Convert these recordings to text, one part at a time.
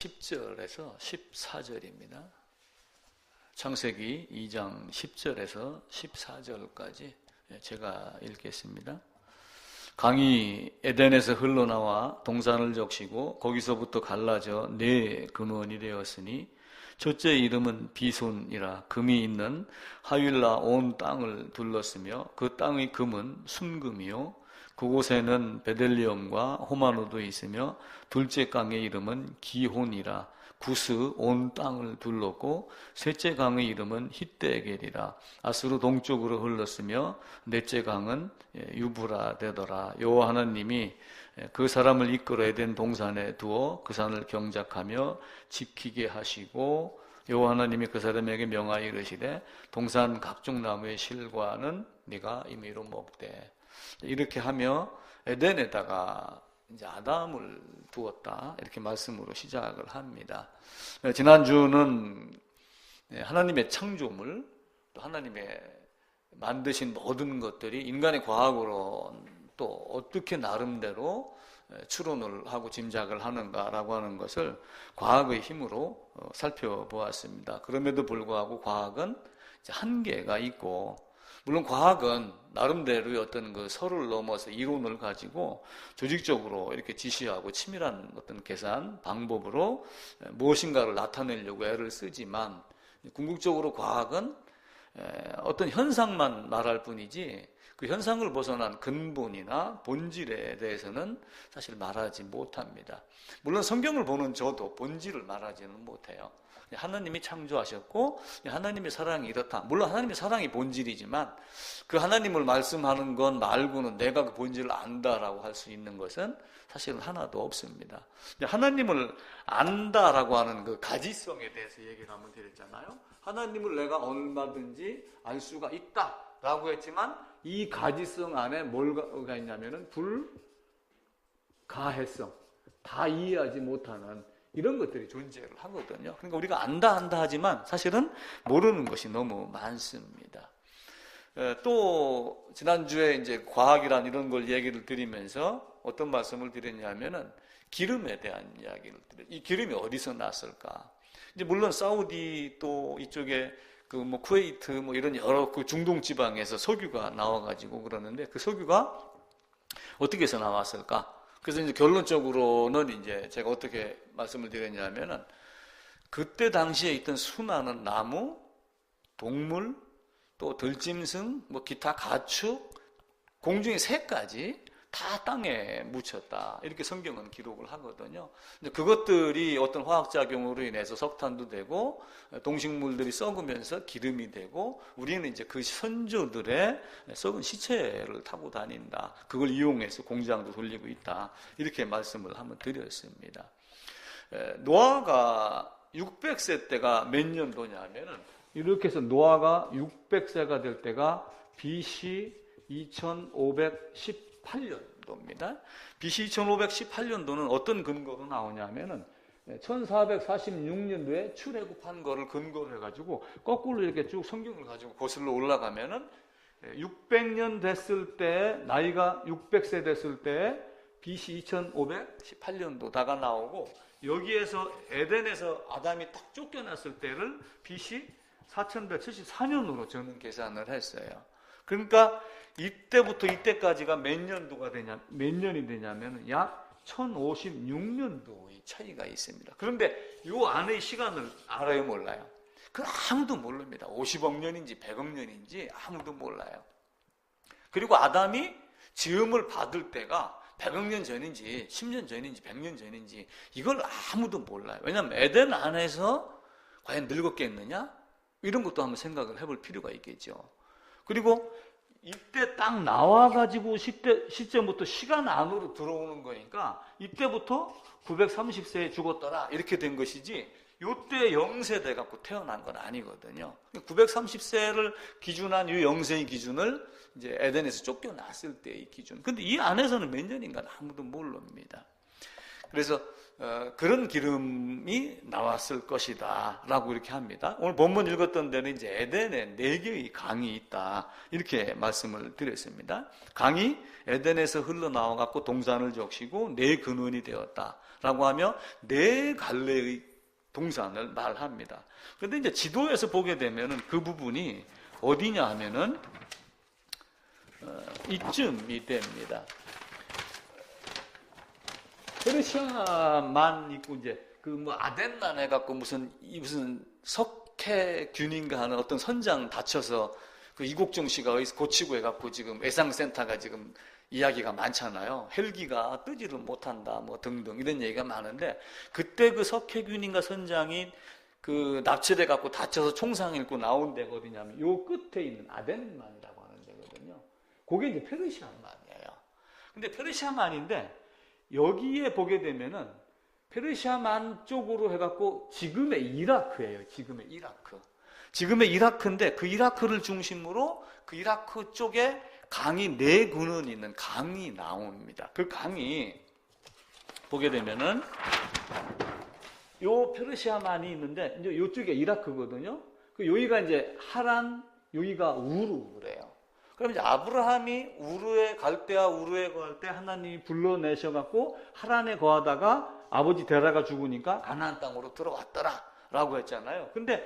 10절에서 14절입니다. 창세기 2장 10절에서 14절까지 제가 읽겠습니다. 강이 에덴에서 흘러나와 동산을 적시고 거기서부터 갈라져 네 근원이 되었으니 첫째 이름은 비손이라 금이 있는 하윌라 온 땅을 둘렀으며 그 땅의 금은 순금이요 그곳에는 베델리엄과 호마노도 있으며 둘째 강의 이름은 기혼이라 구스 온 땅을 둘렀고 셋째 강의 이름은 히데겔이라 아스루 동쪽으로 흘렀으며 넷째 강은 유브라 되더라. 여호와 하나님이 그 사람을 이끌어 에덴 동산에 두어 그 산을 경작하며 지키게 하시고 여호와 하나님이 그 사람에게 명하여 이르시되 동산 각종 나무의 실과는 네가 임의로 먹되 이렇게 하며 에덴에다가 이제 아담을 두었다 이렇게 말씀으로 시작을 합니다. 지난주는 하나님의 창조물 또 하나님의 만드신 모든 것들이 인간의 과학으로 또 어떻게 나름대로 추론을 하고 짐작을 하는가라고 하는 것을 과학의 힘으로 살펴보았습니다. 그럼에도 불구하고 과학은 이제 한계가 있고 물론 과학은 나름대로의 어떤 그 설을 넘어서 이론을 가지고 조직적으로 이렇게 지시하고 치밀한 어떤 계산 방법으로 무엇인가를 나타내려고 애를 쓰지만 궁극적으로 과학은 어떤 현상만 말할 뿐이지 그 현상을 벗어난 근본이나 본질에 대해서는 사실 말하지 못합니다. 물론 성경을 보는 저도 본질을 말하지는 못해요. 하나님이 창조하셨고 하나님의 사랑이 이렇다. 물론 하나님의 사랑이 본질이지만 그 하나님을 말씀하는 것 말고는 내가 그 본질을 안다라고 할 수 있는 것은 사실은 하나도 없습니다. 하나님을 안다라고 하는 그 가지성에 대해서 얘기를 한번 드렸잖아요. 하나님을 내가 얼마든지 알 수가 있다라고 했지만 이 가지성 안에 뭐가 있냐면은 불가해성, 다 이해하지 못하는 이런 것들이 존재를 하거든요. 그러니까 우리가 안다 하지만 사실은 모르는 것이 너무 많습니다. 또 지난주에 이제 과학이란 이런 걸 얘기를 드리면서 어떤 말씀을 드렸냐면은 기름에 대한 이야기를 드려요. 이 기름이 어디서 났을까? 이제 물론 사우디 또 이쪽에 그 뭐 쿠웨이트 뭐 이런 여러 그 중동 지방에서 석유가 나와가지고 그러는데 그 석유가 어떻게 해서 나왔을까? 그래서 이제 결론적으로는 이제 제가 어떻게 말씀을 드렸냐면은 그때 당시에 있던 수많은 나무, 동물, 또 들짐승, 뭐 기타 가축, 공중의 새까지 다 땅에 묻혔다. 이렇게 성경은 기록을 하거든요. 근데 그것들이 어떤 화학작용으로 인해서 석탄도 되고 동식물들이 썩으면서 기름이 되고 우리는 이제 그 선조들의 썩은 시체를 타고 다닌다. 그걸 이용해서 공장도 돌리고 있다. 이렇게 말씀을 한번 드렸습니다. 노아가 600세 때가 몇 년도냐면은 이렇게 해서 노아가 600세가 될 때가 BC 2518년도입니다. BC 2518년도는 어떤 근거로 나오냐면은 1446년도에 출애굽한 거를 근거로 해가지고 거꾸로 이렇게 쭉 성경을 가지고 거슬러 올라가면은 600년 됐을 때 나이가 600세 됐을 때 BC 2518년도다가 나오고 여기에서 에덴에서 아담이 딱 쫓겨났을 때를 BC 4174년으로 저는 계산을 했어요. 그러니까 이때부터 이때까지가 몇 년이 되냐면 약 1056년도의 차이가 있습니다. 그런데 이 안의 시간을 알아요, 몰라요? 그건 아무도 모릅니다. 50억 년인지 100억 년인지 아무도 몰라요. 그리고 아담이 지음을 받을 때가 100억 년 전인지 10년 전인지 100년 전인지 이걸 아무도 몰라요. 왜냐하면 에덴 안에서 과연 늙었겠느냐? 이런 것도 한번 생각을 해볼 필요가 있겠죠. 그리고 이때 딱 나와가지고 시점부터 시간 안으로 들어오는 거니까 이때부터 930세에 죽었더라 이렇게 된 것이지 이때 영세돼 갖고 태어난 건 아니거든요. 930세를 기준한 이 영세의 기준을 이제 에덴에서 쫓겨났을 때의 기준. 근데 이 안에서는 몇 년인가 아무도 모릅니다. 그래서 그런 기름이 나왔을 것이다 라고 이렇게 합니다. 오늘 본문 읽었던 데는 이제 에덴에 4개의 강이 있다 이렇게 말씀을 드렸습니다. 강이 에덴에서 흘러나와 갖고 동산을 적시고 4근원이 되었다 라고 하며 4갈래의 동산을 말합니다. 그런데 이제 지도에서 보게 되면은 그 부분이 어디냐 하면은 이쯤이 됩니다. 페르시아만 있고 이제 그 뭐 아덴만 해갖고 무슨 석회균인가 하는 어떤 선장 다쳐서 그 이국종 씨가 어디서 고치고 해갖고 지금 외상센터가 지금 이야기가 많잖아요. 헬기가 뜨지를 못한다 뭐 등등 이런 얘기가 많은데 그때 그 석회균인가 선장이 그 납치돼 갖고 다쳐서 총상 읽고 나온 데가 어디냐면 요 끝에 있는 아덴만이라고 하는 데거든요. 그게 이제 페르시아만이에요. 근데 페르시아만인데 여기에 보게 되면은 페르시아만 쪽으로 해갖고 지금의 이라크예요. 지금의 이라크. 지금의 이라크인데 그 이라크를 중심으로 그 이라크 쪽에 강이 4군은 있는 강이 나옵니다. 그 강이 보게 되면은 요 페르시아만이 있는데 이제 요쪽에 이라크거든요. 그 여기가 이제 하란, 여기가 우르래요. 그럼 이제 아브라함이 우르에 갈대아 우르에 거할 때 하나님이 불러내셔갖고 하란에 거하다가 아버지 데라가 죽으니까 가나안 땅으로 들어왔더라라고 했잖아요. 근데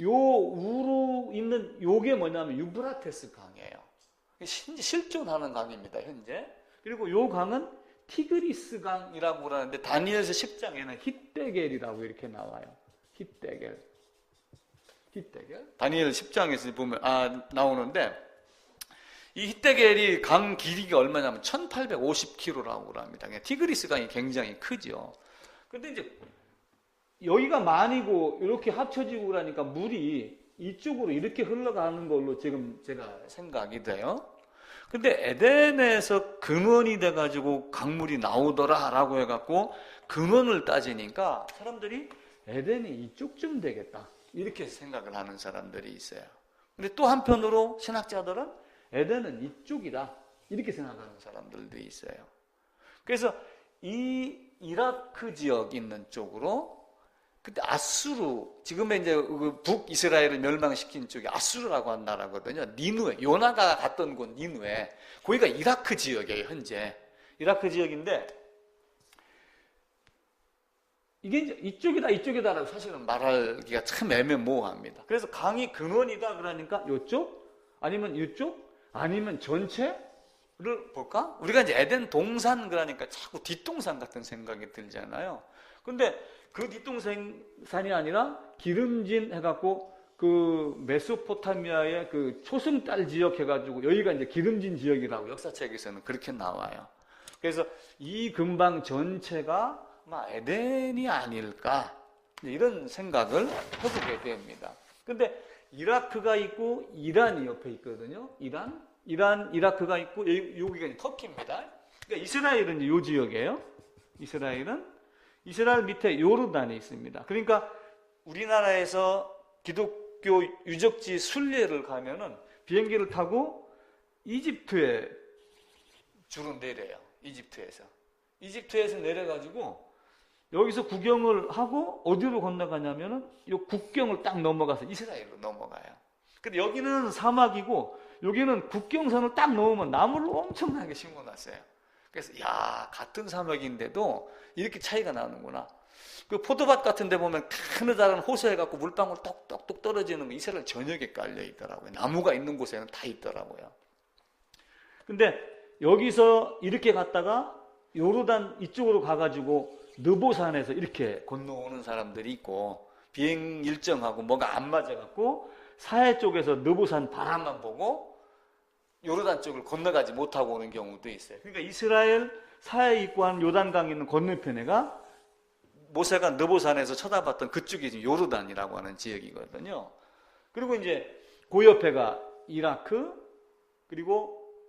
요 우르 있는 요게 뭐냐면 유브라테스 강이에요. 실존하는 강입니다 현재. 그리고 요 강은 티그리스 강이라고 그러는데 다니엘서 10장에는 hit데겔이라고 이렇게 나와요. hit데겔. 다니엘 10장에서 보면 나오는데. 이 hit데겔이 강 길이가 얼마냐면 1850km라고 합니다. 티그리스 강이 굉장히 크죠. 근데 이제 여기가 만이고 이렇게 합쳐지고 그러니까 물이 이쪽으로 이렇게 흘러가는 걸로 지금 제가 생각이 돼요. 근데 에덴에서 근원이 돼가지고 강물이 나오더라라고 해갖고 근원을 따지니까 사람들이 에덴이 이쪽쯤 되겠다 이렇게 생각을 하는 사람들이 있어요. 근데 또 한편으로 신학자들은 에덴은 이쪽이다 이렇게 생각하는 사람들도 있어요. 그래서 이 이라크 지역 있는 쪽으로 그때 아수르 지금의 이제 북이스라엘을 멸망시킨 쪽이 아수르라고 한 나라거든요. 니누에 요나가 갔던 곳 니누에 거기가 이라크 지역이에요. 현재 이라크 지역인데 이게 이제 이쪽이다라고 사실은 말하기가 참 애매모호합니다. 그래서 강이 근원이다 그러니까 이쪽 아니면 이쪽 아니면 전체를 볼까? 우리가 이제 에덴 동산 그러니까 자꾸 뒷동산 같은 생각이 들잖아요. 근데 그 뒷동산이 아니라 기름진 해갖고 그 메소포타미아의 그 초승달 지역 해가지고 여기가 이제 기름진 지역이라고 역사책에서는 그렇게 나와요. 그래서 이 근방 전체가 아마 에덴이 아닐까 이런 생각을 해보게 됩니다. 근데 이라크가 있고 이란이 옆에 있거든요. 이라크가 있고 여기가 터키입니다. 그러니까 이스라엘은 이 지역이에요. 이스라엘 밑에 요르단이 있습니다. 그러니까 우리나라에서 기독교 유적지 순례를 가면은 비행기를 타고 이집트에 주로 내려요. 이집트에서 내려가지고 여기서 구경을 하고 어디로 건너가냐면은 요 국경을 딱 넘어가서 이스라엘로 넘어가요. 근데 여기는 사막이고 여기는 국경선을 딱 넘으면 나무를 엄청나게 심어놨어요. 그래서 야 같은 사막인데도 이렇게 차이가 나는구나. 그 포도밭 같은 데 보면 크느다란 호수해갖고 물방울 똑똑똑 떨어지는 거 이스라엘 전역에 깔려 있더라고요. 나무가 있는 곳에는 다 있더라고요. 근데 여기서 이렇게 갔다가 요르단 이쪽으로 가가지고 느보산에서 이렇게 건너오는 사람들이 있고 비행 일정하고 뭐가 안 맞아갖고 사해 쪽에서 느보산 바람만 보고 요르단 쪽을 건너가지 못하고 오는 경우도 있어요. 그러니까 이스라엘 사해 있고 한 요단강 있는 건너편에가 모세가 느보산에서 쳐다봤던 그쪽이 지금 요르단이라고 하는 지역이거든요. 그리고 이제 그 옆에가 이라크 그리고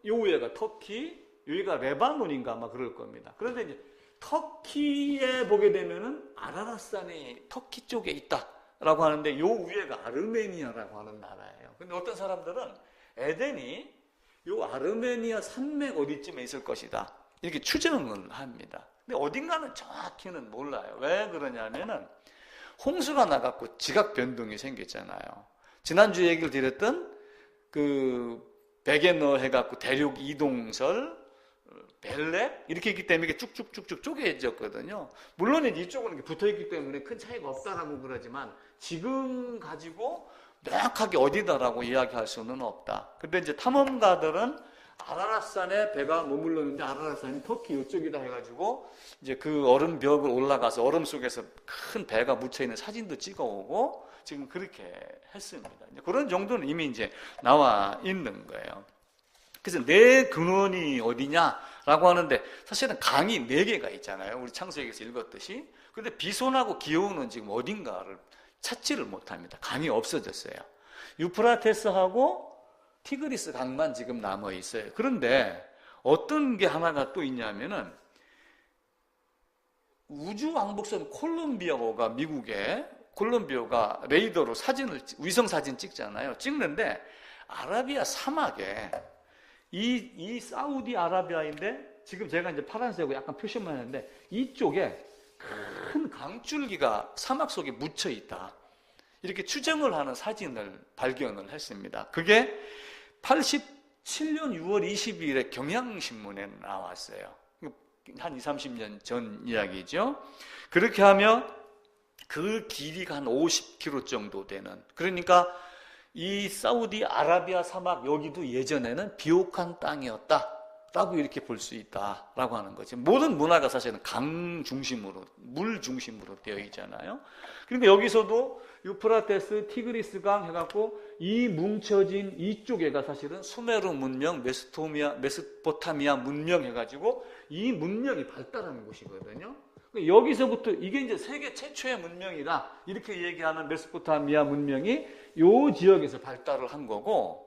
요 위에가 터키 여기가 레바논인가 아마 그럴 겁니다. 그런데 이제 터키에 보게 되면은 아라라산이 터키 쪽에 있다라고 하는데 요 위에가 아르메니아라고 하는 나라예요. 근데 어떤 사람들은 에덴이 요 아르메니아 산맥 어디쯤에 있을 것이다 이렇게 추정을 합니다. 근데 어딘가는 정확히는 몰라요. 왜 그러냐면은 홍수가 나갖고 지각 변동이 생겼잖아요. 지난주 얘기를 드렸던 그 백엔너 해갖고 대륙 이동설, 벨렉 이렇게 있기 때문에 이게 쭉쭉쭉쭉 쪼개졌거든요. 물론 이쪽은 붙어있기 때문에 큰 차이가 없다라고 그러지만 지금 가지고 명확하게 어디다라고 이야기할 수는 없다. 근데 이제 탐험가들은 아라랏산에 배가 머물렀는데 아라랏산이 터키 이쪽이다 해가지고 이제 그 얼음 벽을 올라가서 얼음 속에서 큰 배가 묻혀있는 사진도 찍어오고 지금 그렇게 했습니다. 이제 그런 정도는 이미 이제 나와 있는 거예요. 그래서 내 근원이 어디냐라고 하는데 사실은 강이 4개가 있잖아요. 우리 창세기에서 읽었듯이. 그런데 비손하고 기호는 지금 어딘가를 찾지를 못합니다. 강이 없어졌어요. 유프라테스하고 티그리스 강만 지금 남아 있어요. 그런데 어떤 게 하나가 또 있냐면은 우주 왕복선 콜럼비아호가 미국의 콜럼비아가 레이더로 위성 사진 찍잖아요. 찍는데 아라비아 사막에 이 사우디아라비아인데 지금 제가 이제 파란색으로 약간 표시만 했는데 이쪽에 큰 강줄기가 사막 속에 묻혀 있다. 이렇게 추정을 하는 사진을 발견을 했습니다. 그게 87년 6월 22일에 경향신문에 나왔어요. 한 20, 30년 전 이야기죠. 그렇게 하면 그 길이가 한 50km 정도 되는, 그러니까 이 사우디아라비아 사막 여기도 예전에는 비옥한 땅이었다 라고 이렇게 볼 수 있다라고 하는 거죠. 모든 문화가 사실은 강 중심으로, 물 중심으로 되어 있잖아요. 그러니까 여기서도 유프라테스, 티그리스 강 해갖고 이 뭉쳐진 이쪽에가 사실은 수메르 문명, 메소포타미아 문명 해가지고 이 문명이 발달하는 곳이거든요. 여기서부터 이게 이제 세계 최초의 문명이다 이렇게 얘기하는 메소포타미아 문명이 이 지역에서 발달을 한 거고,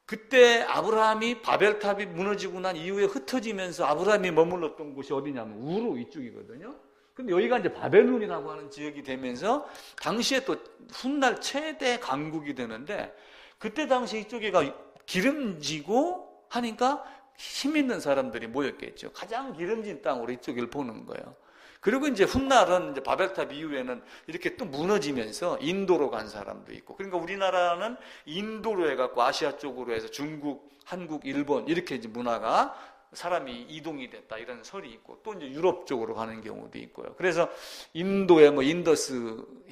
그때 아브라함이 바벨탑이 무너지고 난 이후에 흩어지면서 아브라함이 머물렀던 곳이 어디냐면 우루 이쪽이거든요. 근데 여기가 이제 바벨론이라고 하는 지역이 되면서 당시에 또 훗날 최대 강국이 되는데, 그때 당시 이쪽에가 기름지고 하니까 힘 있는 사람들이 모였겠죠. 가장 기름진 땅으로 이쪽을 보는 거예요. 그리고 이제 훗날은 이제 바벨탑 이후에는 이렇게 또 무너지면서 인도로 간 사람도 있고, 그러니까 우리나라는 인도로 해갖고 아시아 쪽으로 해서 중국, 한국, 일본 이렇게 이제 문화가 사람이 이동이 됐다 이런 설이 있고, 또 이제 유럽 쪽으로 가는 경우도 있고요. 그래서 인도의 뭐 인더스형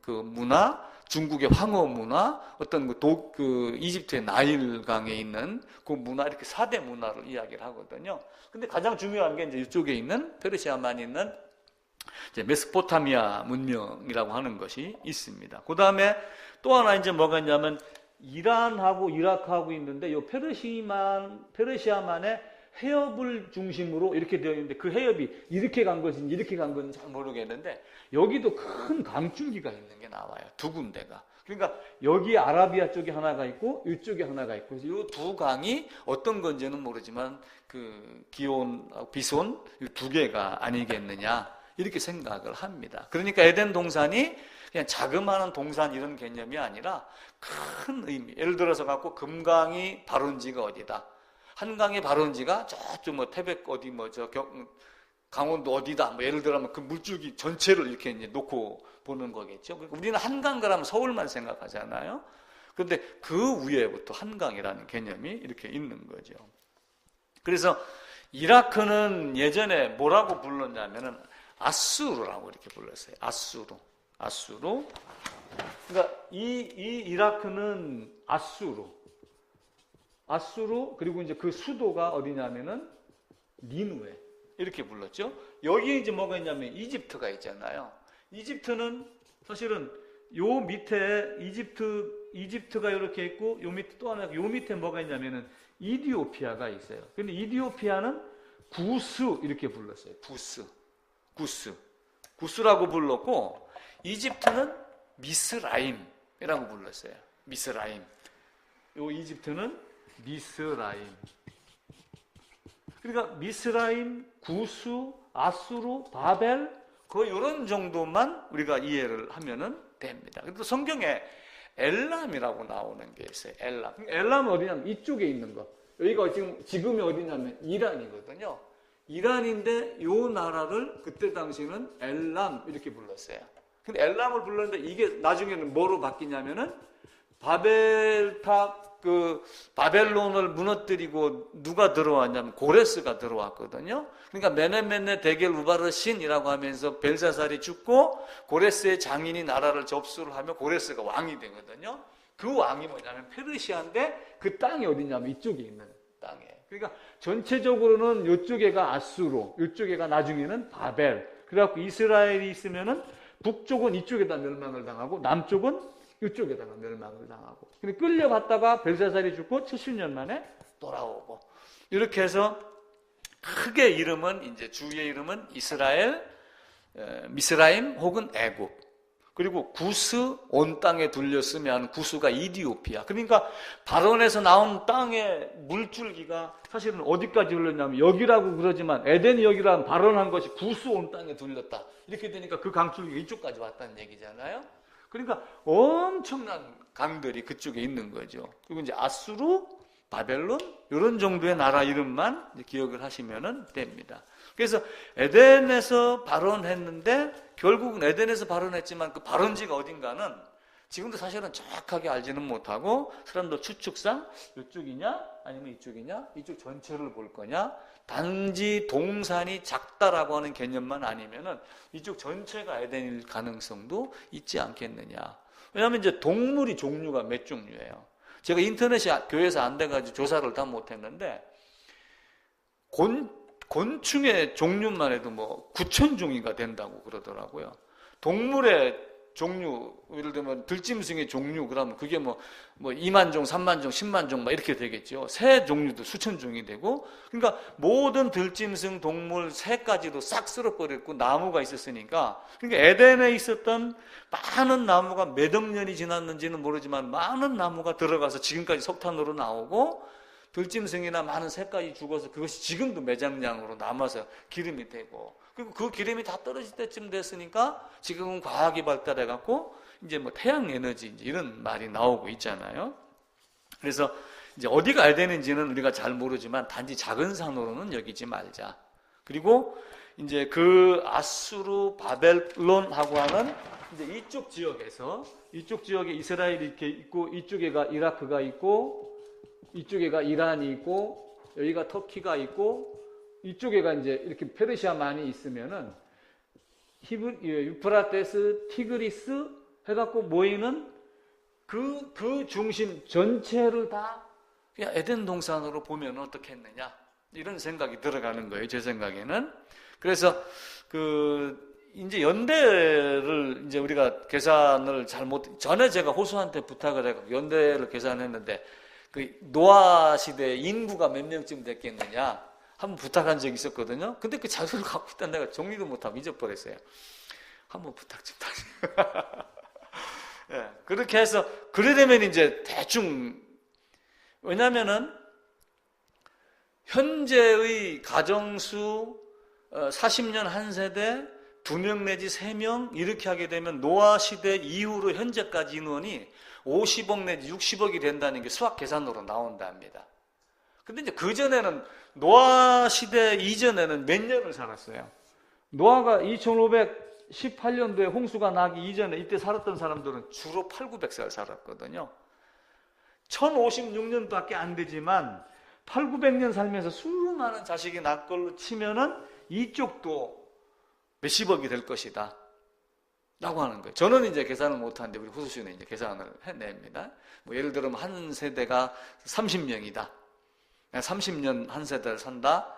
그 문화, 중국의 황호 문화, 어떤 그 이집트의 나일강에 있는 그 문화, 이렇게 4대 문화를 이야기를 하거든요. 근데 가장 중요한 게 이제 이쪽에 있는 페르시아만 있는 이제 메소포타미아 문명이라고 하는 것이 있습니다. 그 다음에 또 하나 이제 뭐가 있냐면 이란하고 이라크하고 있는데 이 페르시아만의 해협을 중심으로 이렇게 되어 있는데 그 해협이 이렇게 간 것인지 이렇게 간 건지 잘 모르겠는데 여기도 큰 강줄기가 있는 게 나와요. 2군데가. 그러니까 여기 아라비아 쪽에 하나가 있고 이쪽에 하나가 있고, 이 2강이 어떤 건지는 모르지만 그 기온, 비손 이 2개가 아니겠느냐 이렇게 생각을 합니다. 그러니까 에덴 동산이 그냥 자그마한 동산 이런 개념이 아니라 큰 의미. 예를 들어서 갖고 금강이 발원지가 어디다, 한강의 발원지가 저쪽 뭐 태백 어디 뭐 저 강원도 어디다, 뭐 예를 들면 그 물줄기 전체를 이렇게 이제 놓고 보는 거겠죠. 그러니까 우리는 한강 그러면 서울만 생각하잖아요. 그런데 그 위에부터 한강이라는 개념이 이렇게 있는 거죠. 그래서 이라크는 예전에 뭐라고 불렀냐면은 아수르라고 이렇게 불렀어요. 아수르. 그러니까 이 이라크는 아수르, 그리고 이제 그 수도가 어디냐면은 니누에 이렇게 불렀죠. 여기 이제 뭐가 있냐면 이집트가 있잖아요. 이집트는 사실은 요 밑에 이집트가 이렇게 있고, 요 밑에 또 하나, 요 밑에 뭐가 있냐면은 이디오피아가 있어요. 근데 이디오피아는 구스 이렇게 불렀어요. 구스라고 불렀고, 이집트는 미스라임이라고 불렀어요. 미스라임. 요 이집트는 미스라임. 그러니까 미스라임, 구스, 아수르, 바벨, 거의 이런 정도만 우리가 이해를 하면은 됩니다. 그래도 성경에 엘람이라고 나오는 게 있어요. 엘람은 어디냐면 이쪽에 있는 거. 여기가 지금이 어디냐면 이란이거든요. 이란인데 요 나라를 그때 당시에는 엘람 이렇게 불렀어요. 근데 엘람을 불렀는데 이게 나중에는 뭐로 바뀌냐면은 바벨론을 무너뜨리고 누가 들어왔냐면 고레스가 들어왔거든요. 그러니까 메네멘네 데겔 우바르신이라고 하면서 벨사살이 죽고 고레스의 장인이 나라를 접수를 하면 고레스가 왕이 되거든요. 그 왕이 뭐냐면 페르시아인데 그 땅이 어디냐면 이쪽에 있는 땅이에요. 그러니까 전체적으로는 이쪽에가 아수르, 이쪽에가 나중에는 바벨. 그래갖고 이스라엘이 있으면은 북쪽은 이쪽에다 멸망을 당하고 남쪽은 이쪽에다가 멸망을 당하고. 근데 끌려갔다가 벨사살이 죽고 70년 만에 돌아오고. 이렇게 해서 크게 이름은 이제 주의 이름은 이스라엘, 미스라임 혹은 애굽. 그리고 구스 온 땅에 둘렸으면 구스가 이디오피아. 그러니까 바론에서 나온 땅의 물줄기가 사실은 어디까지 흘렀냐면 여기라고 그러지만 에덴이 여기라면 바론한 것이 구스 온 땅에 둘렸다. 이렇게 되니까 그 강줄기가 이쪽까지 왔다는 얘기잖아요. 그러니까 엄청난 강들이 그쪽에 있는 거죠. 그리고 이제 아수르, 바벨론 이런 정도의 나라 이름만 기억을 하시면 됩니다. 그래서 에덴에서 발원했는데 결국은 에덴에서 발원했지만 그 발원지가 어딘가는 지금도 사실은 정확하게 알지는 못하고 사람들 추측상 이쪽이냐 아니면 이쪽이냐 이쪽 전체를 볼 거냐 단지 동산이 작다라고 하는 개념만 아니면은 이쪽 전체가 에덴일 가능성도 있지 않겠느냐. 왜냐하면 이제 동물이 종류가 몇 종류예요. 제가 인터넷이 교회에서 안 돼가지고 조사를 다 못했는데 곤충의 종류만 해도 뭐 9,000종이가 된다고 그러더라고요. 동물의 종류, 예를 들면 들짐승의 종류 그러면 그게 뭐 2만 종, 3만 종, 10만 종 막 이렇게 되겠죠. 새 종류도 수천 종이 되고 그러니까 모든 들짐승, 동물, 새까지도 싹 쓸어버렸고 나무가 있었으니까 그러니까 에덴에 있었던 많은 나무가 몇 억 년이 지났는지는 모르지만 많은 나무가 들어가서 지금까지 석탄으로 나오고 들짐승이나 많은 새까지 죽어서 그것이 지금도 매장량으로 남아서 기름이 되고 그리고 그 기름이 다 떨어질 때쯤 됐으니까 지금은 과학이 발달해갖고 이제 뭐 태양 에너지 이런 말이 나오고 있잖아요. 그래서 이제 어디가 에덴인지는 우리가 잘 모르지만 단지 작은 산으로는 여기지 말자. 그리고 이제 그 아수르 바벨론하고 하는 이제 이쪽 지역에 이스라엘이 이렇게 있고 이쪽에가 이라크가 있고 이쪽에가 이란이 있고 여기가 터키가 있고 이쪽에가 이제 이렇게 페르시아만이 있으면은 유프라테스, 티그리스 해갖고 모이는 그 중심 전체를 다 그냥 에덴 동산으로 보면 어떻겠느냐 이런 생각이 들어가는 거예요. 제 생각에는. 그래서 이제 연대를 이제 우리가 계산을 전에 제가 호수한테 부탁을 해서 연대를 계산했는데 그 노아 시대 인구가 몇 명쯤 됐겠느냐 한번 부탁한 적이 있었거든요. 근데 그 자료를 갖고 있다 내가 정리도 못하고 잊어버렸어요. 한번 부탁 좀 다시. 예, 그렇게 해서 그러려면 이제 대충 왜냐면은 현재의 가정수 40년 한 세대 2명 내지 3명 이렇게 하게 되면 노아 시대 이후로 현재까지 인원이 50억 내지 60억이 된다는 게 수학 계산으로 나온답니다. 근데 이제 그전에는 노아 시대 이전에는 몇 년을 살았어요. 노아가 2518년도에 홍수가 나기 이전에 이때 살았던 사람들은 주로 800~900살 살았거든요. 1056년밖에 안 되지만 800~900년 살면서 수많은 자식이 낳을 걸로 치면은 이쪽도 몇십억이 될 것이다 라고 하는 거예요. 저는 이제 계산을 못하는데 우리 호수 씨는 이제 계산을 해냅니다. 뭐 예를 들면 한 세대가 30명이다. 30년 한 세대를 산다.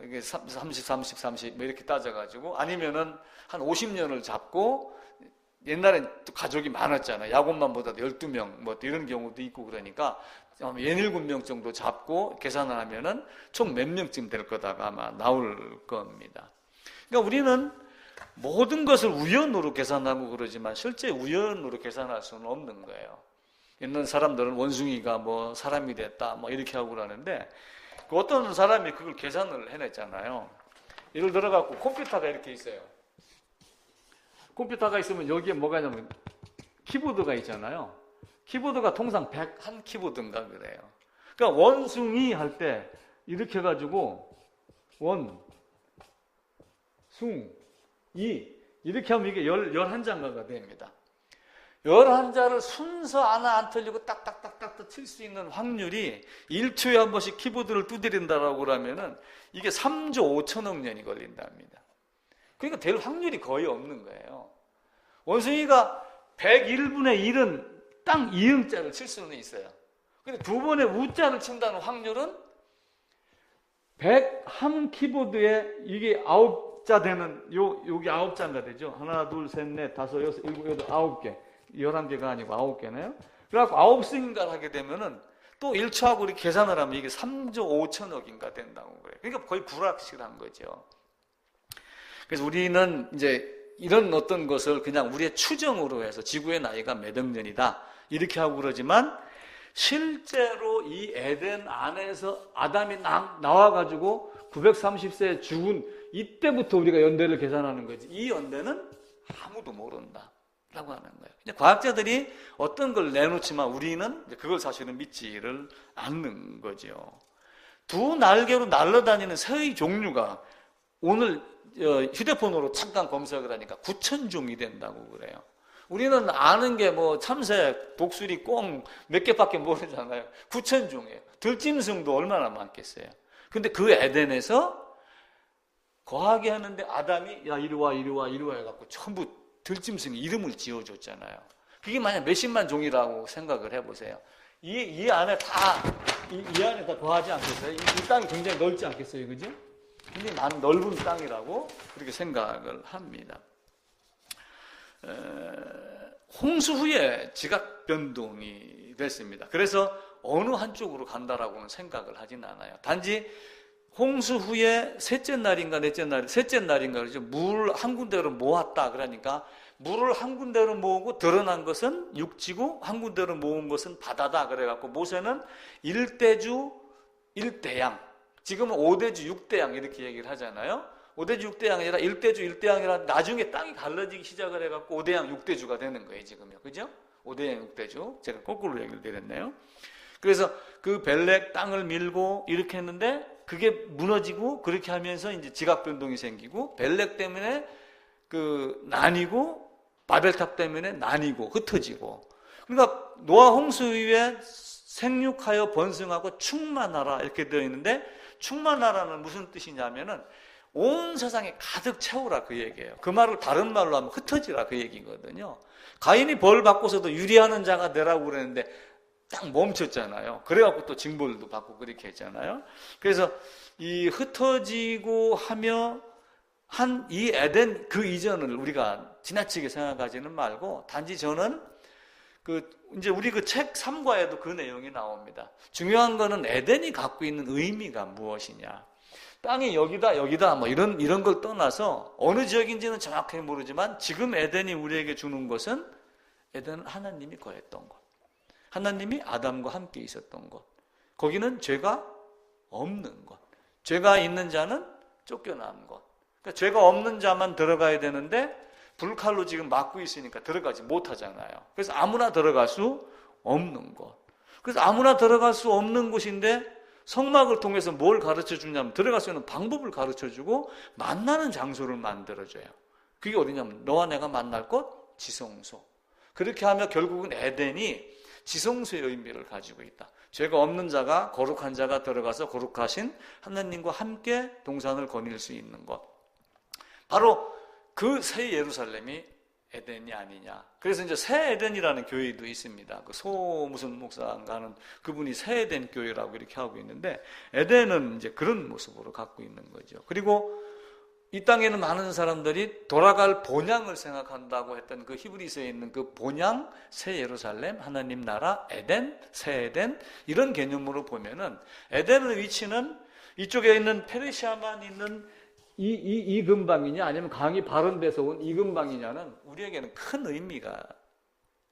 이게 30 뭐 이렇게 따져가지고 아니면은 한 50년을 잡고 옛날엔 또 가족이 많았잖아요. 야곱만 보다도 12명 뭐 이런 경우도 있고 그러니까 67명 정도 잡고 계산을 하면은 총 몇 명쯤 될 거다가 아마 나올 겁니다. 그러니까 우리는 모든 것을 우연으로 계산하고 그러지만 실제 우연으로 계산할 수는 없는 거예요. 있는 사람들은 원숭이가 뭐 사람이 됐다 뭐 이렇게 하고 그러는데 그 어떤 사람이 그걸 계산을 해냈잖아요. 예를 들어갖고 컴퓨터가 이렇게 있어요. 컴퓨터가 있으면 여기에 뭐가 있냐면 키보드가 있잖아요. 키보드가 통상 101 키보드인가 그래요. 그러니까 원숭이 할 때 이렇게 해가지고 숭, 이 이렇게 하면 이게 11자가가 됩니다. 11자를 순서 하나 안 틀리고 딱딱딱딱 칠 수 있는 확률이 1초에 한 번씩 키보드를 두드린다라고 그러면은 이게 3조 5천억 년이 걸린답니다. 그러니까 될 확률이 거의 없는 거예요. 원숭이가 101분의 1은 딱 이음자를 칠 수는 있어요. 근데 두 번의 우자를 친다는 확률은 101 키보드에 이게 9자 되는 여기 9자가 되죠. 하나, 둘, 셋, 넷, 다섯, 여섯, 일곱, 여덟, 9개. 11개가 아니고 9개네요. 그래갖고 9승인가를 하게 되면은 또 1초하고 이렇게 계산을 하면 이게 3조 5천억인가 된다고 그래요. 그러니까 거의 불확실한 거죠. 그래서 우리는 이제 이런 어떤 것을 그냥 우리의 추정으로 해서 지구의 나이가 몇 억 년이다 이렇게 하고 그러지만 실제로 이 에덴 안에서 아담이 나와가지고 930세에 죽은 이때부터 우리가 연대를 계산하는 거지. 이 연대는 아무도 모른다 라고 하는 거예요. 이제 과학자들이 어떤 걸 내놓지만 우리는 그걸 사실은 믿지를 않는 거죠. 두 날개로 날아다니는 새의 종류가 오늘 휴대폰으로 잠깐 검색을 하니까 9,000종이 된다고 그래요. 우리는 아는 게 뭐 참새, 독수리, 꽁 몇 개밖에 모르잖아요. 9,000종이에요. 들짐승도 얼마나 많겠어요. 근데 그 에덴에서 거하게 하는데 아담이 야 이리 와 해갖고 전부 들짐승이 이름을 지어줬잖아요. 그게 만약 몇십만 종이라고 생각을 해보세요. 이 안에 이 안에 다 거하지 않겠어요? 이 땅이 굉장히 넓지 않겠어요, 그죠? 굉장히 넓은 땅이라고 그렇게 생각을 합니다. 홍수 후에 지각 변동이 됐습니다. 그래서 어느 한쪽으로 간다라고는 생각을 하진 않아요. 단지 홍수 후에 셋째 날인가 그러죠. 물 한 군데로 모았다 그러니까 물을 한 군데로 모으고 드러난 것은 육지고 한 군데로 모은 것은 바다다 그래갖고 모세는 일대주 일대양, 지금은 5대주 6대양 이렇게 얘기를 하잖아요. 5대주 6대양이 아니라 1대주 1대양이라 나중에 땅이 갈라지기 시작을 해갖고 5대양 6대주가 되는 거예요 지금요. 그죠? 5대양 6대주. 제가 거꾸로 얘기를 드렸네요. 그래서 그 벨렉 땅을 밀고 이렇게 했는데 그게 무너지고 그렇게 하면서 이제 지각 변동이 생기고 벨렉 때문에 그 나뉘고 바벨탑 때문에 나뉘고 흩어지고 그러니까 노아 홍수 이후에 생육하여 번성하고 충만하라 이렇게 되어 있는데 충만하라는 무슨 뜻이냐면은 온 세상에 가득 채우라 그 얘기예요. 그 말을 다른 말로 하면 흩어지라 그 얘기거든요. 가인이 벌 받고서도 유리하는 자가 되라고 그랬는데 딱 멈췄잖아요. 그래갖고 또 징벌도 받고 그렇게 했잖아요. 그래서 이 흩어지고 하며 한 이 에덴 그 이전을 우리가 지나치게 생각하지는 말고 단지 저는 이제 우리 그 책 3과에도 그 내용이 나옵니다. 중요한 거는 에덴이 갖고 있는 의미가 무엇이냐. 땅이 여기다 뭐 이런 걸 떠나서 어느 지역인지는 정확하게 모르지만 지금 에덴이 우리에게 주는 것은 에덴은 하나님이 거했던 것. 하나님이 아담과 함께 있었던 것. 거기는 죄가 없는 것. 죄가 있는 자는 쫓겨난 것. 그러니까 죄가 없는 자만 들어가야 되는데 불칼로 지금 막고 있으니까 들어가지 못하잖아요. 그래서 아무나 들어갈 수 없는 것. 그래서 아무나 들어갈 수 없는 곳인데 성막을 통해서 뭘 가르쳐 주냐면 들어갈 수 있는 방법을 가르쳐 주고 만나는 장소를 만들어줘요. 그게 어디냐면 너와 내가 만날 곳 지성소. 그렇게 하면 결국은 에덴이 지성소의 의미를 가지고 있다. 죄가 없는 자가 거룩한 자가 들어가서 거룩하신 하나님과 함께 동산을 거닐 수 있는 것. 바로 그 새 예루살렘이 에덴이 아니냐. 그래서 이제 새 에덴이라는 교회도 있습니다. 그 무슨 목사가 하는 그분이 새 에덴 교회라고 이렇게 하고 있는데 에덴은 이제 그런 모습으로 갖고 있는 거죠. 그리고 이 땅에는 많은 사람들이 돌아갈 본향을 생각한다고 했던 그 히브리서에 있는 그 본향, 새 예루살렘, 하나님 나라, 에덴, 새 에덴 이런 개념으로 보면은 에덴의 위치는 이쪽에 있는 페르시아만 있는 이 근방이냐 아니면 강이 발원돼서 온 이 근방이냐는 우리에게는 큰 의미가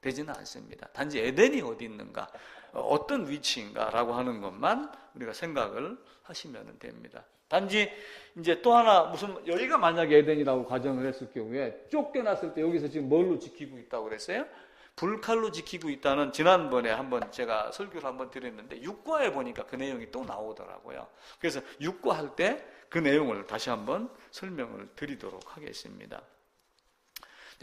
되지는 않습니다. 단지 에덴이 어디 있는가, 어떤 위치인가라고 하는 것만 우리가 생각을 하시면 됩니다. 단지 이제 또 하나 여기가 만약에 에덴이라고 가정을 했을 경우에 쫓겨났을 때 여기서 지금 뭘로 지키고 있다고 그랬어요? 불칼로 지키고 있다는 지난번에 한번 제가 설교를 한번 드렸는데 6과에 보니까 그 내용이 또 나오더라고요. 그래서 6과 할 때 그 내용을 다시 한번 설명을 드리도록 하겠습니다.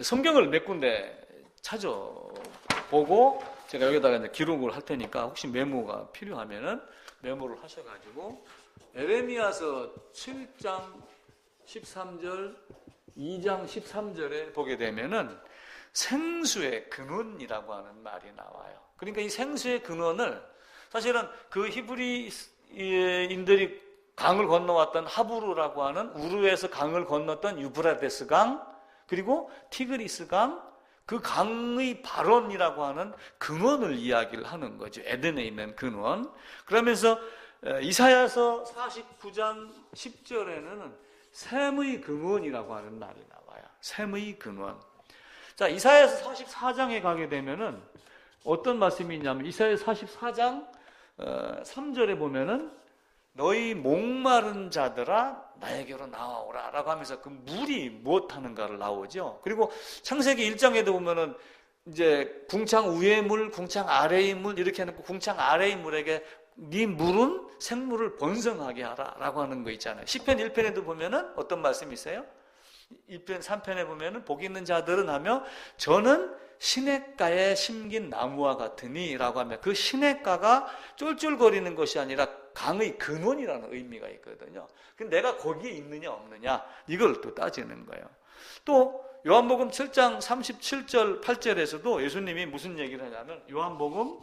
성경을 몇 군데 찾아보고 제가 여기다가 이제 기록을 할 테니까 혹시 메모가 필요하면은 메모를 하셔가지고 에레미야서 7장 13절, 2장 13절에 보게 되면은 생수의 근원이라고 하는 말이 나와요. 그러니까 이 생수의 근원을 사실은 그 히브리인들이 강을 건너왔던 하브루라고 하는 우르에서 강을 건넜던 유브라데스 강, 그리고 티그리스 강, 그 강의 발원이라고 하는 근원을 이야기를 하는 거죠. 에덴에 있는 근원. 그러면서 이사야서 49장 10절에는 샘의 근원이라고 하는 말이 나와요. 샘의 근원. 자, 이사야서 44장에 가게 되면은 어떤 말씀이 있냐면 이사야 44장 3절에 보면은 너희 목마른 자들아 나에게로 나와오라 라고 하면서 그 물이 무엇하는가를 나오죠. 그리고 창세기 1장에도 보면은 이제 궁창 위의 물, 궁창 아래의 물 이렇게 해놓고 궁창 아래의 물에게 네 물은 생물을 번성하게 하라 라고 하는 거 있잖아요. 시편 1편에도 보면은 어떤 말씀이 있어요? 2편, 3편에 보면은 복 있는 자들은 하며 저는 시냇가에 심긴 나무와 같으니 라고 하면 그 시냇가가 쫄쫄거리는 것이 아니라 강의 근원이라는 의미가 있거든요. 근데 내가 거기에 있느냐 없느냐 이걸 또 따지는 거예요. 또 요한복음 7장 37절 8절에서도 예수님이 무슨 얘기를 하냐면 요한복음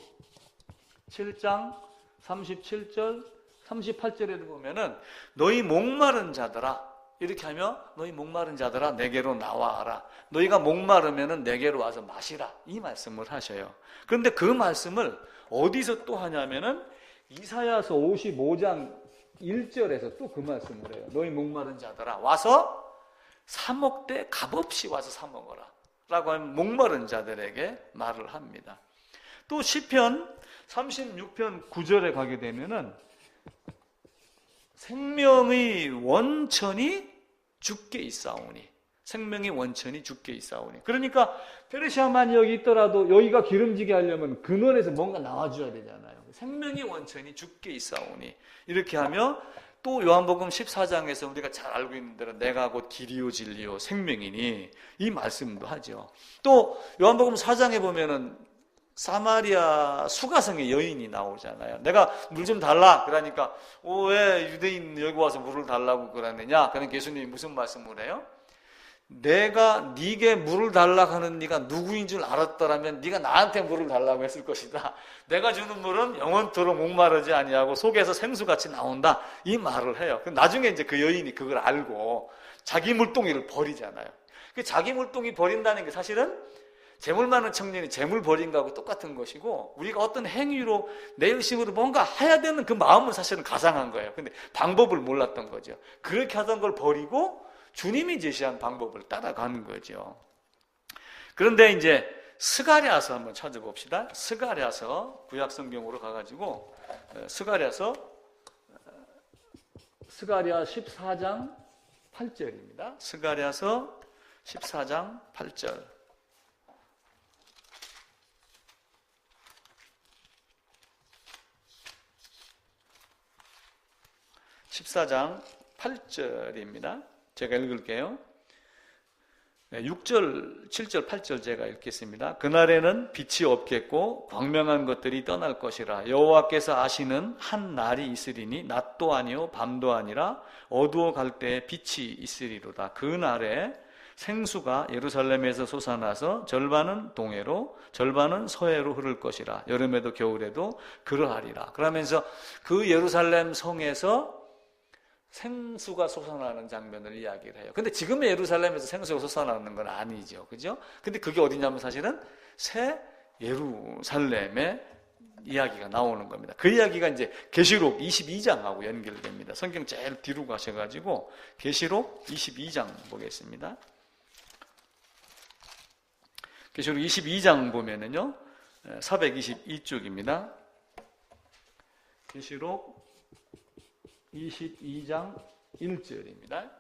7장 37절 38절에도 보면은 너희 목마른 자들아 이렇게 하며 너희 목마른 자들아 내게로 나와라. 너희가 목마르면은 내게로 와서 마시라. 이 말씀을 하셔요. 그런데 그 말씀을 어디서 또 하냐면은 이사야서 55장 1절에서 또 그 말씀을 해요. 너희 목마른 자들아 와서 사 먹되 값없이 와서 사 먹어라. 라고 하면 목마른 자들에게 말을 합니다. 또 시편 36편 9절에 가게 되면은 생명의 원천이 주께 있사오니 생명의 원천이 주께 있사오니 그러니까 페르시아만 여기 있더라도 여기가 기름지게 하려면 근원에서 뭔가 나와줘야 되잖아요. 생명의 원천이 주께 있사오니 이렇게 하며 또 요한복음 14장에서 우리가 잘 알고 있는 대로 내가 곧 길이요 진리요 생명이니 이 말씀도 하죠. 또 요한복음 4장에 보면은 사마리아 수가성의 여인이 나오잖아요. 내가 물 좀 달라 그러니까 왜 유대인 여기 와서 물을 달라고 그러느냐? 그러니까 예수님이 무슨 말씀을 해요? 내가 네게 물을 달라고 하는 네가 누구인 줄 알았더라면 네가 나한테 물을 달라고 했을 것이다. 내가 주는 물은 영원토록 목마르지 아니하고 속에서 생수같이 나온다. 이 말을 해요. 나중에 이제 그 여인이 그걸 알고 자기 물동이를 버리잖아요. 자기 물동이 버린다는 게 사실은 재물 많은 청년이 재물 버린 거하고 똑같은 것이고 우리가 어떤 행위로 내 의식으로 뭔가 해야 되는 그 마음은 사실은 가상한 거예요. 근데 방법을 몰랐던 거죠. 그렇게 하던 걸 버리고 주님이 제시한 방법을 따라가는 거죠. 그런데 이제 스가랴서 한번 찾아봅시다. 스가랴서 구약성경으로 가가지고 스가랴 14장 8절입니다. 스가랴서 14장 8절. 14장 8절입니다. 제가 읽을게요. 6절, 7절, 8절 제가 읽겠습니다. 그날에는 빛이 없겠고 광명한 것들이 떠날 것이라. 여호와께서 아시는 한 날이 있으리니 낮도 아니요 밤도 아니라 어두워 갈 때에 빛이 있으리로다. 그 날에 생수가 예루살렘에서 솟아나서 절반은 동해로 절반은 서해로 흐를 것이라. 여름에도 겨울에도 그러하리라. 그러면서 그 예루살렘 성에서 생수가 솟아나는 장면을 이야기를 해요. 근데 지금의 예루살렘에서 생수가 솟아나는 건 아니죠. 그죠? 근데 그게 어디냐면 사실은 새 예루살렘의 이야기가 나오는 겁니다. 그 이야기가 이제 계시록 22장하고 연결됩니다. 성경 제일 뒤로 가셔가지고 계시록 22장 보겠습니다. 계시록 22장 보면은요, 422쪽입니다. 계시록 22장 1절입니다.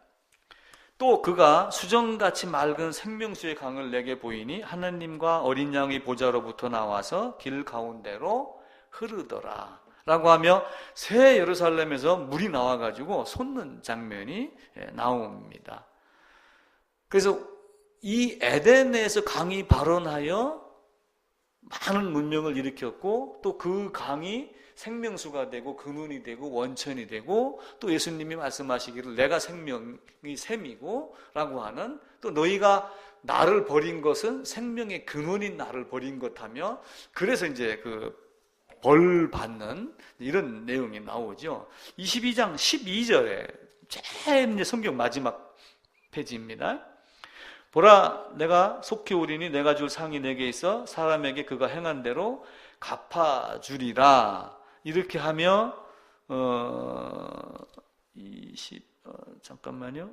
또 그가 수정같이 맑은 생명수의 강을 내게 보이니 하나님과 어린 양의 보좌로부터 나와서 길 가운데로 흐르더라 라고 하며 새 예루살렘에서 물이 나와가지고 솟는 장면이 나옵니다. 그래서 이 에덴에서 강이 발원하여 많은 문명을 일으켰고 또 그 강이 생명수가 되고 근원이 되고 원천이 되고 또 예수님이 말씀하시기를 내가 생명이 샘이고 라고 하는 또 너희가 나를 버린 것은 생명의 근원인 나를 버린 것하며 그래서 이제 그 벌 받는 이런 내용이 나오죠. 22장 12절에 제일 이제 성경 마지막 페이지입니다. 보라 내가 속히 오리니 내가 줄 상이 내게 있어 사람에게 그가 행한 대로 갚아주리라. 이렇게 하며 잠깐만요.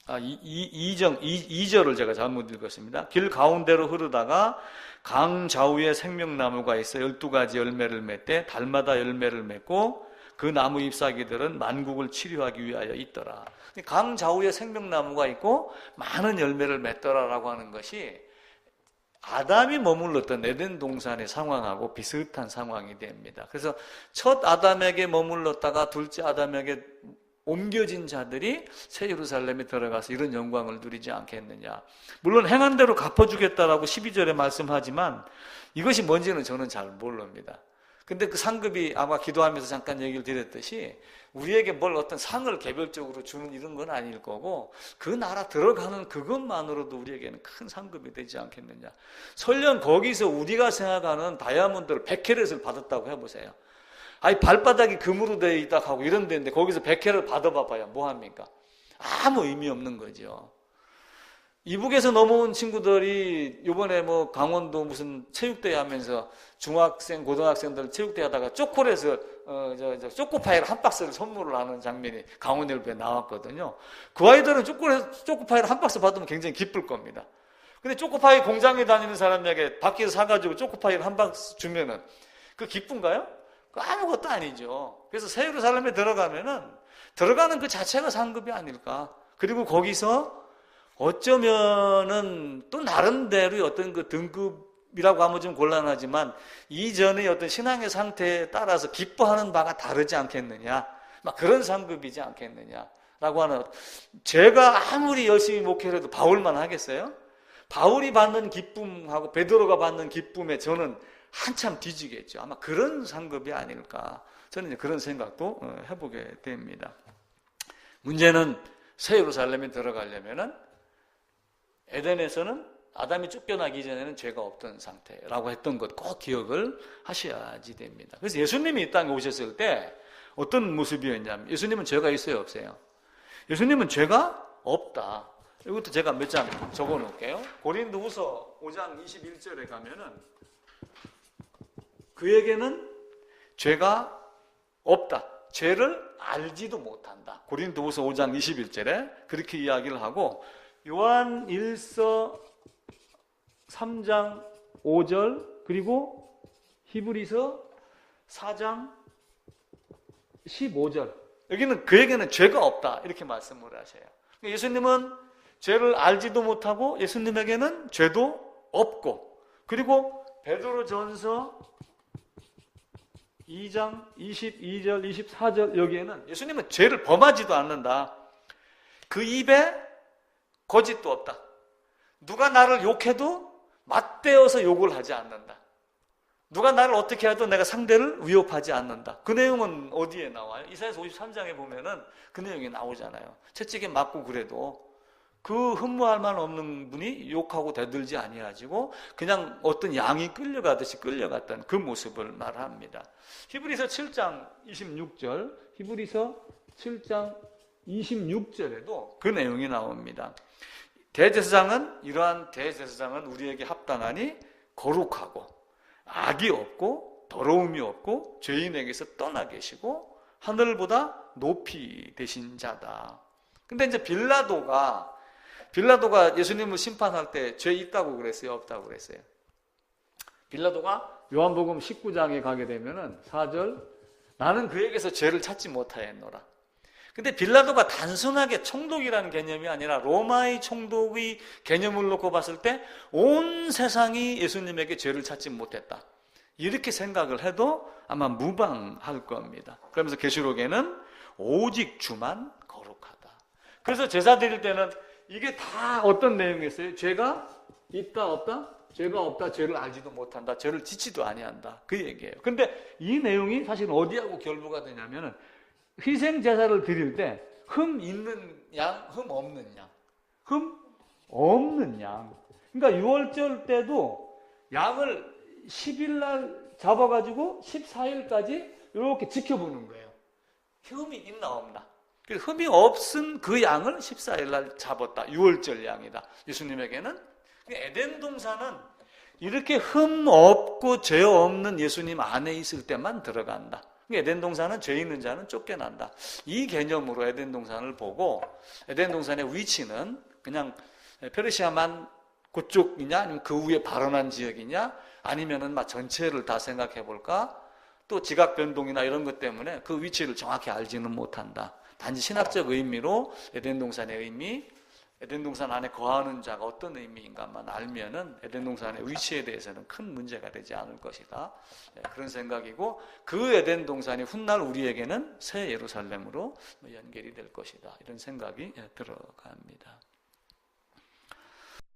2절을 제가 잘못 읽었습니다. 길 가운데로 흐르다가 강 좌우에 생명나무가 있어 12가지 열매를 맺되 달마다 열매를 맺고 그 나무 잎사귀들은 만국을 치료하기 위하여 있더라. 강 좌우에 생명나무가 있고 많은 열매를 맺더라라고 하는 것이 아담이 머물렀던 에덴 동산의 상황하고 비슷한 상황이 됩니다. 그래서 첫 아담에게 머물렀다가 둘째 아담에게 옮겨진 자들이 새 예루살렘에 들어가서 이런 영광을 누리지 않겠느냐. 물론 행한 대로 갚아주겠다라고 12절에 말씀하지만 이것이 뭔지는 저는 잘 모릅니다. 근데 그 상급이 아마 기도하면서 잠깐 얘기를 드렸듯이 우리에게 뭘 어떤 상을 개별적으로 주는 이런 건 아닐 거고 그 나라 들어가는 그것만으로도 우리에게는 큰 상급이 되지 않겠느냐. 설령 거기서 우리가 생각하는 다이아몬드를 100캐럿을 받았다고 해보세요. 아니 발바닥이 금으로 되어 있다 하고 이런 데인데 거기서 100캐럿 받아봐봐야 뭐합니까? 아무 의미 없는 거죠. 이북에서 넘어온 친구들이 이번에 뭐 강원도 무슨 체육대회 하면서 중학생, 고등학생들 체육대회 하다가 초콜릿을 초코파이를 한 박스를 선물을 하는 장면이 강원일보에 나왔거든요. 그 아이들은 초코파이를 한 박스 받으면 굉장히 기쁠 겁니다. 근데 초코파이 공장에 다니는 사람에게 밖에서 사가지고 초코파이를 한 박스 주면은 그 기쁜가요? 아무것도 아니죠. 그래서 새 예루살렘에 들어가는 그 자체가 상급이 아닐까. 그리고 거기서 어쩌면은 또 나름대로의 어떤 그 등급이라고 하면 좀 곤란하지만 이전의 어떤 신앙의 상태에 따라서 기뻐하는 바가 다르지 않겠느냐. 막 그런 상급이지 않겠느냐라고 하는. 제가 아무리 열심히 목회를 해도 바울만 하겠어요? 바울이 받는 기쁨하고 베드로가 받는 기쁨에 저는 한참 뒤지겠죠. 아마 그런 상급이 아닐까. 저는 이제 그런 생각도 해보게 됩니다. 문제는 새 예루살렘에 들어가려면은 에덴에서는 아담이 쫓겨나기 전에는 죄가 없던 상태라고 했던 것 꼭 기억을 하셔야지 됩니다. 그래서 예수님이 이 땅에 오셨을 때 어떤 모습이었냐면 예수님은 죄가 있어요, 없어요? 예수님은 죄가 없다. 이것도 제가 몇 장 적어 놓을게요. 고린도후서 5장 21절에 가면은 그에게는 죄가 없다. 죄를 알지도 못한다. 고린도후서 5장 21절에 그렇게 이야기를 하고 요한 1서 3장 5절 그리고 히브리서 4장 15절 여기는 그에게는 죄가 없다 이렇게 말씀을 하셔요. 예수님은 죄를 알지도 못하고 예수님에게는 죄도 없고 그리고 베드로전서 2장 22절 24절 여기에는 예수님은 죄를 범하지도 않는다. 그 입에 거짓도 없다. 누가 나를 욕해도 맞대어서 욕을 하지 않는다. 누가 나를 어떻게 해도 내가 상대를 위협하지 않는다. 그 내용은 어디에 나와요? 이사야서 53장에 보면은 그 내용이 나오잖아요. 채찍에 맞고 그래도 그 흠모할 만 없는 분이 욕하고 대들지 아니하시고 그냥 어떤 양이 끌려가듯이 끌려갔던 그 모습을 말합니다. 히브리서 7장 26절, 히브리서 7장 26절에도 그 내용이 나옵니다. 이러한 대제사장은 우리에게 합당하니 거룩하고 악이 없고 더러움이 없고 죄인에게서 떠나 계시고 하늘보다 높이 되신 자다. 근데 이제 빌라도가 예수님을 심판할 때 죄 있다고 그랬어요? 없다고 그랬어요? 빌라도가 요한복음 19장에 가게 되면은 4절 나는 그에게서 죄를 찾지 못하였노라. 근데 빌라도가 단순하게 총독이라는 개념이 아니라 로마의 총독의 개념을 놓고 봤을 때 온 세상이 예수님에게 죄를 찾지 못했다. 이렇게 생각을 해도 아마 무방할 겁니다. 그러면서 계시록에는 오직 주만 거룩하다. 그래서 제사 드릴 때는 이게 다 어떤 내용이었어요? 죄가 있다 없다? 죄가 없다, 죄를 알지도 못한다, 죄를 짓지도 아니한다. 그 얘기예요. 근데 이 내용이 사실 어디하고 결부가 되냐면은 희생 제사를 드릴 때 흠 있는 양, 흠 없는 양. 흠 없는 양. 그러니까 유월절 때도 양을 10일 날 잡아가지고 14일까지 이렇게 지켜보는 거예요. 흠이 있나 없나. 흠이 없은 그 양을 14일 날 잡았다. 유월절 양이다. 예수님에게는. 에덴 동산은 이렇게 흠 없고 죄 없는 예수님 안에 있을 때만 들어간다. 에덴 동산은 죄 있는 자는 쫓겨난다. 이 개념으로 에덴 동산을 보고 에덴 동산의 위치는 그냥 페르시아만 그쪽이냐 아니면 그 위에 발언한 지역이냐 아니면은 막 전체를 다 생각해 볼까? 또 지각 변동이나 이런 것 때문에 그 위치를 정확히 알지는 못한다. 단지 신학적 의미로 에덴 동산의 의미, 에덴 동산 안에 거하는 자가 어떤 의미인가만 알면은 에덴 동산의 위치에 대해서는 큰 문제가 되지 않을 것이다. 그런 생각이고 그 에덴 동산이 훗날 우리에게는 새 예루살렘으로 연결이 될 것이다. 이런 생각이 들어갑니다.